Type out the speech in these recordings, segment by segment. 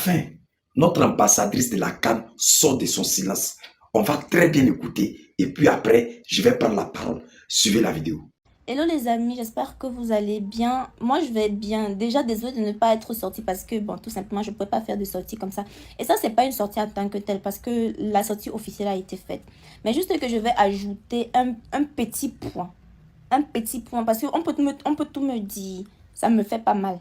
Enfin, notre ambassadrice de la CAN sort de son silence. On va très bien écouter et puis après, je vais prendre la parole. Suivez la vidéo. Hello les amis, j'espère que vous allez bien. Moi je vais bien. Déjà désolée de ne pas être sortie parce que bon tout simplement je ne pouvais pas faire de sortie comme ça. Et ça c'est pas une sortie en tant que telle parce que la sortie officielle a été faite. Mais juste que je vais ajouter un petit point. Un petit point parce qu'on peut tout me dire. Ça me fait pas mal.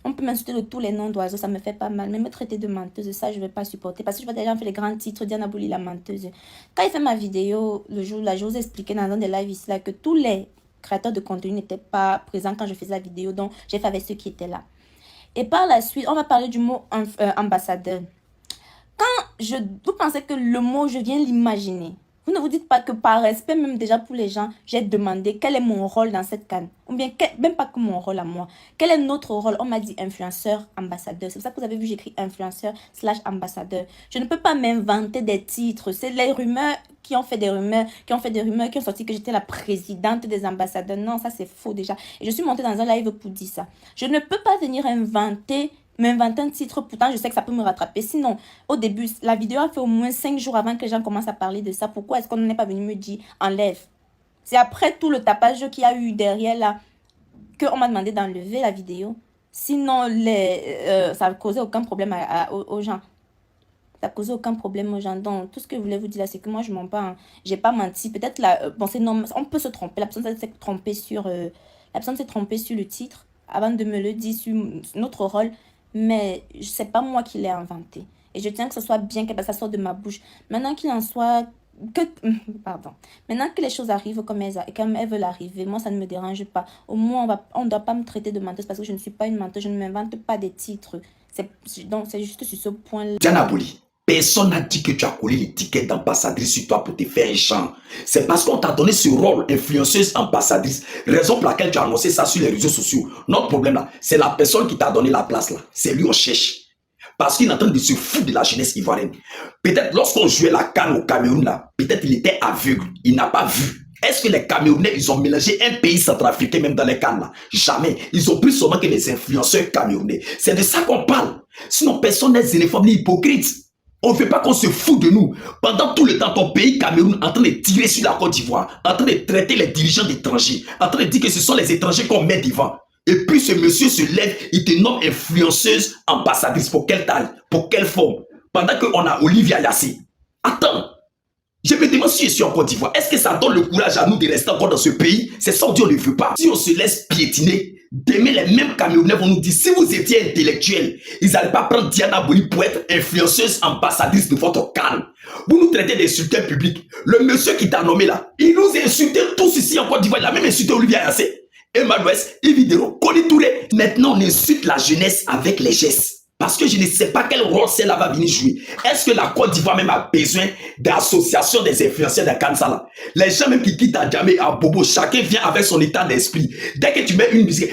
On peut m'insulter de tous les noms d'oiseaux, ça me fait pas mal. Mais me traiter de menteuse, ça, je ne vais pas supporter. Parce que je vois déjà fait les grands titres, Diana Bouli, la menteuse. Quand il fait ma vidéo, le jour là, je vous expliquais dans un des lives ici, là, que tous les créateurs de contenu n'étaient pas présents quand je faisais la vidéo. Donc, j'ai fait avec ceux qui étaient là. Et par la suite, on va parler du mot ambassadeur. Vous pensez que le mot, je viens l'imaginer. Vous ne vous dites pas que par respect même déjà pour les gens, j'ai demandé quel est mon rôle dans cette canne. Ou bien, même pas que mon rôle à moi. Quel est notre rôle? On m'a dit influenceur, ambassadeur. C'est pour ça que vous avez vu, j'écris influenceur / ambassadeur. Je ne peux pas m'inventer des titres. C'est les rumeurs qui ont fait des rumeurs, qui ont sorti que j'étais la présidente des ambassadeurs. Non, ça c'est faux déjà. Et je suis montée dans un live pour dire ça. Je ne peux pas venir m'inventer un titre, pourtant je sais que ça peut me rattraper. Sinon, au début, la vidéo a fait au moins 5 jours avant que les gens commencent à parler de ça. Pourquoi est-ce qu'on n'est pas venu me dire enlève? C'est après tout le tapage qu'il y a eu derrière là qu'on m'a demandé d'enlever la vidéo. Sinon, ça n'a causé aucun problème aux gens. Ça n'a causé aucun problème aux gens. Donc, tout ce que je voulais vous dire là, c'est que moi, je mens pas. Hein. J'ai pas menti. Peut-être là, bon, c'est normal. On peut se tromper. La personne s'est trompée sur le titre avant de me le dire sur notre rôle. Mais c'est pas moi qui l'ai inventé. Et je tiens que ce soit bien, que ça sorte de ma bouche. Maintenant qu'il en soit... Maintenant que les choses arrivent comme elles veulent arriver, moi, ça ne me dérange pas. Au moins, on ne doit pas me traiter de menteuse parce que je ne suis pas une menteuse. Je ne m'invente pas des titres. Donc, c'est juste sur ce point-là. Diana Bouli, personne n'a dit que tu as collé l'étiquette d'ambassadrice sur toi pour te faire un champ. C'est parce qu'on t'a donné ce rôle, influenceuse ambassadrice. Raison pour laquelle tu as annoncé ça sur les réseaux sociaux. Notre problème là, c'est la personne qui t'a donné la place là. C'est lui on cherche. Parce qu'il est en train de se foutre de la jeunesse ivoirienne. Peut-être lorsqu'on jouait la canne au Cameroun là, peut-être il était aveugle. Il n'a pas vu. Est-ce que les Camerounais, ils ont mélangé un pays centrafricain même dans les cannes là? Jamais. Ils ont plus seulement que les influenceurs camerounais. C'est de ça qu'on parle. Sinon, personne n'est xénophobe ni hypocrite. On ne veut pas qu'on se foute de nous. Pendant tout le temps, ton pays Cameroun en train de tirer sur la Côte d'Ivoire, en train de traiter les dirigeants d'étrangers, en train de dire que ce sont les étrangers qu'on met devant. Et puis ce monsieur se lève, il te nomme influenceuse ambassadrice. Pour quelle taille? Pour quelle forme? Pendant qu'on a Olivia Yassé. Attends. Je me demande si je suis en Côte d'Ivoire. Est-ce que ça donne le courage à nous de rester encore dans ce pays? C'est ça Dieu ne veut pas. Si on se laisse piétiner, demain les mêmes Camerounais vont nous dire, si vous étiez intellectuel, ils n'allaient pas prendre Diana Bouli pour être influenceuse ambassadrice de votre calme. Vous nous traitez d'insulteurs publics. Le monsieur qui t'a nommé là, il nous a insultés tous ici en Côte d'Ivoire. Il a même insulté Olivia Yassé, Emmanuel, Evidero, Koli Touré. Maintenant, on insulte la jeunesse avec les gestes. Parce que je ne sais pas quel rôle celle-là va venir jouer. Est-ce que la Côte d'Ivoire même a besoin d'association des influenceurs de Kansala? Les gens même qui quittent à Djamé, à Bobo, chacun vient avec son état d'esprit. Dès que tu mets une musique,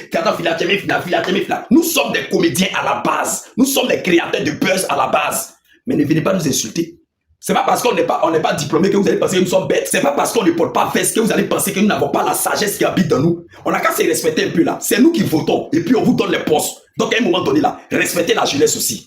nous sommes des comédiens à la base. Nous sommes des créateurs de buzz à la base. Mais ne venez pas nous insulter. C'est pas parce qu'on n'est pas diplômé que vous allez penser que nous sommes bêtes. C'est pas parce qu'on ne porte pas veste que vous allez penser que nous n'avons pas la sagesse qui habite dans nous. On a qu'à se respecter un peu là. C'est nous qui votons et puis on vous donne les postes. Donc à un moment donné là, respectez la jeunesse aussi.